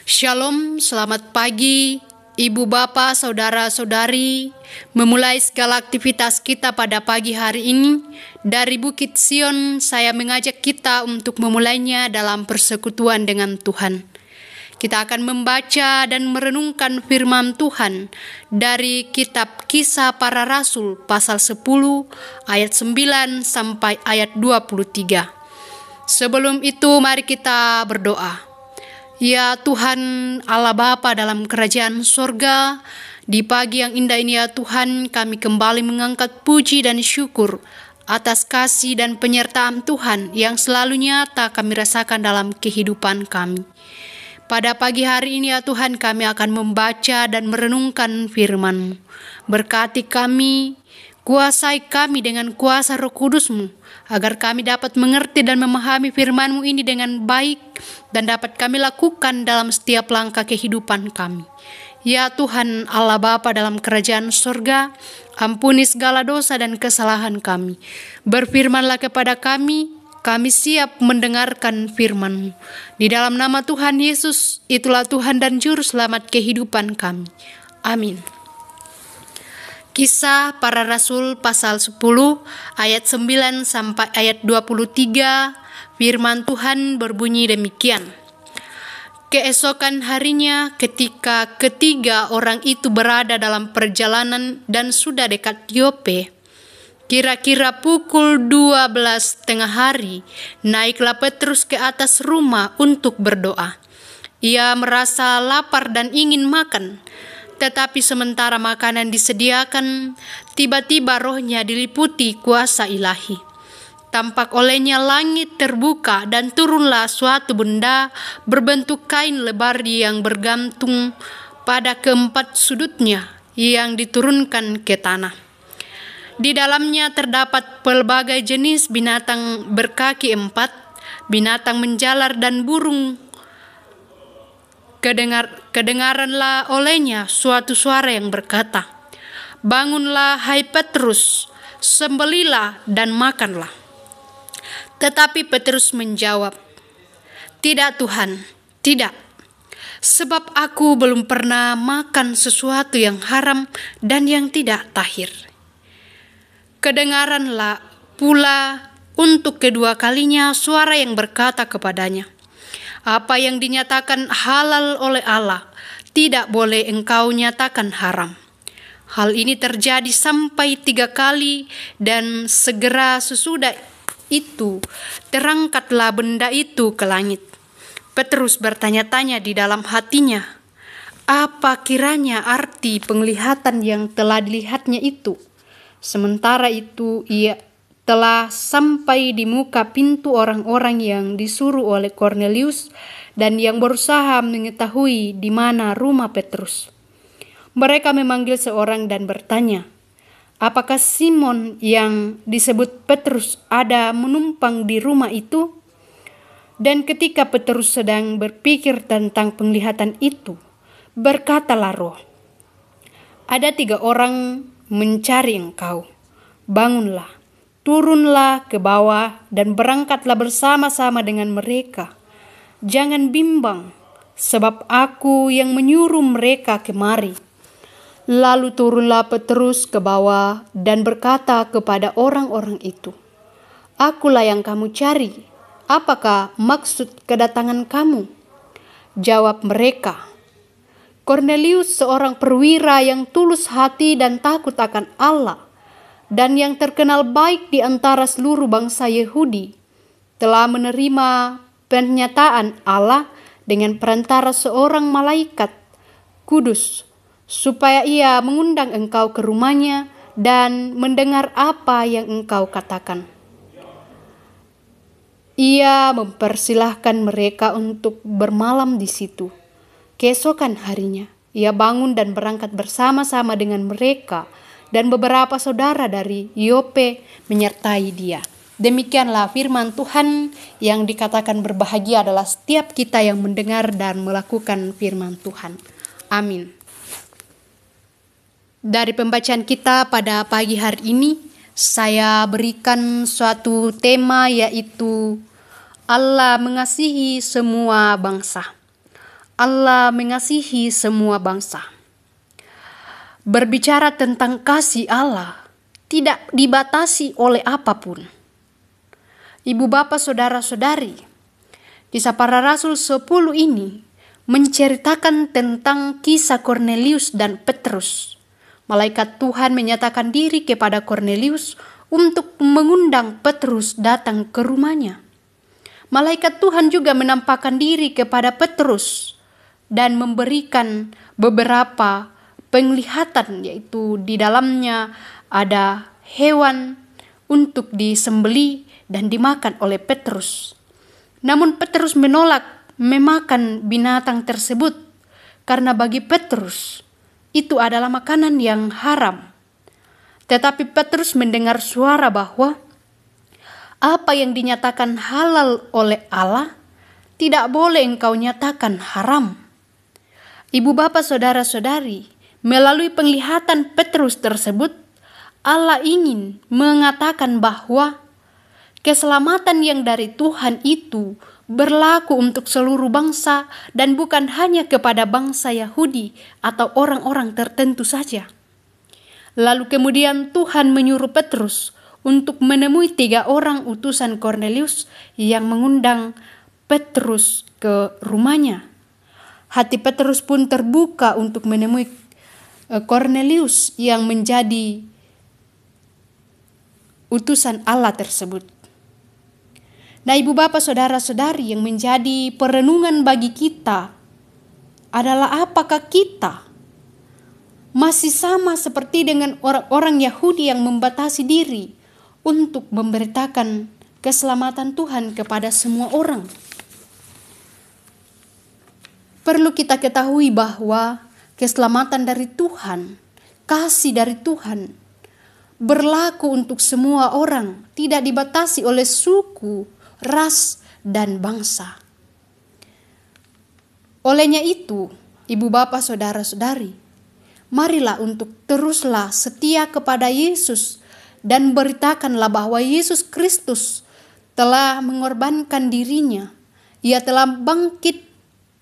Shalom, selamat pagi, Ibu Bapak, Saudara-saudari. Memulai segala aktivitas kita pada pagi hari ini, dari Bukit Sion, saya mengajak kita untuk memulainya dalam persekutuan dengan Tuhan. Kita akan membaca dan merenungkan firman Tuhan dari kitab Kisah Para Rasul pasal 10 ayat 9 sampai ayat 23. Sebelum itu mari kita berdoa. Ya Tuhan Allah Bapa dalam kerajaan sorga, di pagi yang indah ini ya Tuhan, kami kembali mengangkat puji dan syukur atas kasih dan penyertaan Tuhan yang selalu nyata kami rasakan dalam kehidupan kami. Pada pagi hari ini ya Tuhan, kami akan membaca dan merenungkan firman-Mu. Berkati kami, kuasai kami dengan kuasa Roh Kudus-Mu, agar kami dapat mengerti dan memahami firman-Mu ini dengan baik dan dapat kami lakukan dalam setiap langkah kehidupan kami. Ya Tuhan Allah Bapa dalam kerajaan sorga, ampuni segala dosa dan kesalahan kami. Berfirmanlah kepada kami siap mendengarkan firman-Mu. Di dalam nama Tuhan Yesus, itulah Tuhan dan Juru Selamat kehidupan kami. Amin. Kisah Para Rasul pasal 10 ayat 9 sampai ayat 23, firman Tuhan berbunyi demikian. Keesokan harinya ketika ketiga orang itu berada dalam perjalanan dan sudah dekat Yope, kira-kira pukul 12 tengah hari, naiklah Petrus ke atas rumah untuk berdoa. Ia merasa lapar dan ingin makan. Tetapi sementara makanan disediakan, tiba-tiba rohnya diliputi kuasa ilahi. Tampak olehnya langit terbuka dan turunlah suatu benda berbentuk kain lebar yang bergantung pada keempat sudutnya yang diturunkan ke tanah. Di dalamnya terdapat pelbagai jenis binatang berkaki empat, binatang menjalar dan burung. Kedengaranlah olehnya suatu suara yang berkata, "Bangunlah hai Petrus, sembelilah dan makanlah." Tetapi Petrus menjawab, "Tidak Tuhan, tidak. Sebab aku belum pernah makan sesuatu yang haram dan yang tidak tahir." Kedengaranlah pula untuk kedua kalinya suara yang berkata kepadanya, "Apa yang dinyatakan halal oleh Allah, tidak boleh engkau nyatakan haram." Hal ini terjadi sampai 3 kali, dan segera sesudah itu terangkatlah benda itu ke langit. Petrus bertanya-tanya di dalam hatinya, apa kiranya arti penglihatan yang telah dilihatnya itu? Sementara itu ia telah sampai di muka pintu orang-orang yang disuruh oleh Kornelius dan yang berusaha mengetahui di mana rumah Petrus. Mereka memanggil seorang dan bertanya, "Apakah Simon yang disebut Petrus ada menumpang di rumah itu?" Dan ketika Petrus sedang berpikir tentang penglihatan itu, berkatalah roh, "Ada 3 orang mencari engkau. Bangunlah, turunlah ke bawah dan berangkatlah bersama-sama dengan mereka. Jangan bimbang, sebab aku yang menyuruh mereka kemari." Lalu turunlah Petrus ke bawah dan berkata kepada orang-orang itu, "Akulah yang kamu cari. Apakah maksud kedatangan kamu?" Jawab mereka, "Kornelius, seorang perwira yang tulus hati dan takut akan Allah, dan yang terkenal baik di antara seluruh bangsa Yahudi, telah menerima pernyataan Allah dengan perantara seorang malaikat kudus, supaya ia mengundang engkau ke rumahnya dan mendengar apa yang engkau katakan." Ia mempersilahkan mereka untuk bermalam di situ. Keesokan harinya, ia bangun dan berangkat bersama-sama dengan mereka, dan beberapa saudara dari Yope menyertai dia. Demikianlah firman Tuhan. Yang dikatakan berbahagia adalah setiap kita yang mendengar dan melakukan firman Tuhan. Amin. Dari pembacaan kita pada pagi hari ini, saya berikan suatu tema, yaitu Allah mengasihi semua bangsa. Allah mengasihi semua bangsa. Berbicara tentang kasih Allah tidak dibatasi oleh apapun. Ibu bapak saudara-saudari, kisah para rasul 10 ini menceritakan tentang kisah Kornelius dan Petrus. Malaikat Tuhan menyatakan diri kepada Kornelius untuk mengundang Petrus datang ke rumahnya. Malaikat Tuhan juga menampakkan diri kepada Petrus dan memberikan beberapa penglihatan, yaitu di dalamnya ada hewan untuk disembelih dan dimakan oleh Petrus. Namun Petrus menolak memakan binatang tersebut karena bagi Petrus itu adalah makanan yang haram. Tetapi Petrus mendengar suara bahwa apa yang dinyatakan halal oleh Allah tidak boleh engkau nyatakan haram. Ibu bapak saudara-saudari, melalui penglihatan Petrus tersebut, Allah ingin mengatakan bahwa keselamatan yang dari Tuhan itu berlaku untuk seluruh bangsa dan bukan hanya kepada bangsa Yahudi atau orang-orang tertentu saja. Lalu kemudian Tuhan menyuruh Petrus untuk menemui 3 orang utusan Kornelius yang mengundang Petrus ke rumahnya. Hati Petrus pun terbuka untuk menemui Kornelius yang menjadi utusan Allah tersebut. Nah, ibu bapak saudara-saudari, yang menjadi perenungan bagi kita adalah apakah kita masih sama seperti dengan orang-orang Yahudi yang membatasi diri untuk memberitakan keselamatan Tuhan kepada semua orang. Perlu kita ketahui bahwa keselamatan dari Tuhan, kasih dari Tuhan berlaku untuk semua orang, tidak dibatasi oleh suku, ras, dan bangsa. Olehnya itu, ibu bapak saudara-saudari, marilah untuk teruslah setia kepada Yesus dan beritakanlah bahwa Yesus Kristus telah mengorbankan dirinya. Ia telah bangkit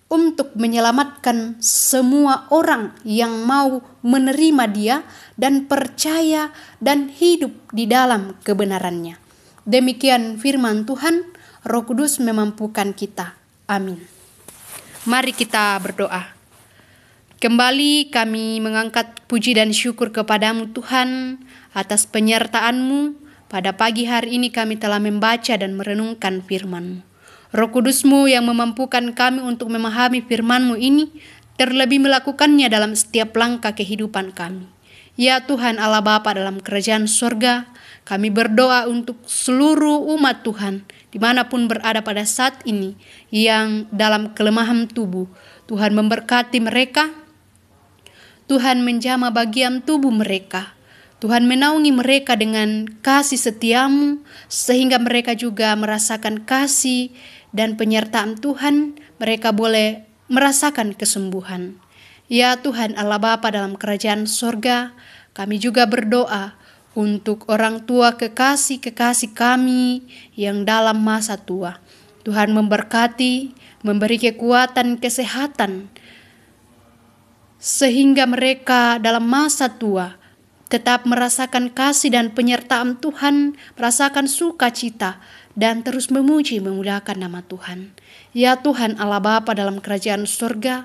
untuk menyelamatkan semua orang yang mau menerima Dia dan percaya dan hidup di dalam kebenarannya. Demikian firman Tuhan. Roh Kudus memampukan kita. Amin. Mari kita berdoa. Kembali kami mengangkat puji dan syukur kepadamu Tuhan atas penyertaan-Mu. Pada pagi hari ini kami telah membaca dan merenungkan firman-Mu. Roh Kudus-Mu yang memampukan kami untuk memahami firman-Mu ini, terlebih melakukannya dalam setiap langkah kehidupan kami. Ya Tuhan Allah Bapa dalam kerajaan surga, kami berdoa untuk seluruh umat Tuhan, dimanapun berada pada saat ini, yang dalam kelemahan tubuh. Tuhan memberkati mereka, Tuhan menjamah bagian tubuh mereka, Tuhan menaungi mereka dengan kasih setia-Mu, sehingga mereka juga merasakan kasih dan penyertaan Tuhan, mereka boleh merasakan kesembuhan. Ya Tuhan Allah Bapa dalam kerajaan surga, kami juga berdoa untuk orang tua kekasih-kekasih kami yang dalam masa tua. Tuhan memberkati, memberi kekuatan, kesehatan, sehingga mereka dalam masa tua tetap merasakan kasih dan penyertaan Tuhan, merasakan sukacita, dan terus memuji memuliakan nama Tuhan. Ya Tuhan Allah Bapa dalam kerajaan surga,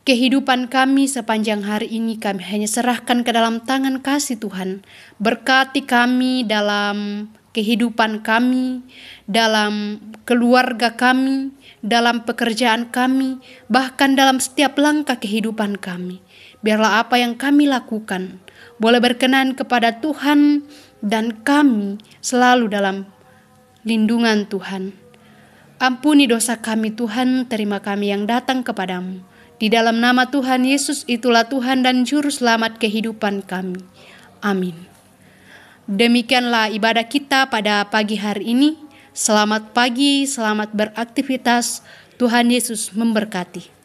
kehidupan kami sepanjang hari ini kami hanya serahkan ke dalam tangan kasih Tuhan. Berkati kami dalam kehidupan kami, dalam keluarga kami, dalam pekerjaan kami, bahkan dalam setiap langkah kehidupan kami. Biarlah apa yang kami lakukan boleh berkenan kepada Tuhan dan kami selalu dalam lindungan Tuhan. Ampuni dosa kami Tuhan, terima kami yang datang kepadamu. Di dalam nama Tuhan Yesus, itulah Tuhan dan Juru Selamat kehidupan kami. Amin. Demikianlah ibadah kita pada pagi hari ini. Selamat pagi, selamat beraktivitas. Tuhan Yesus memberkati.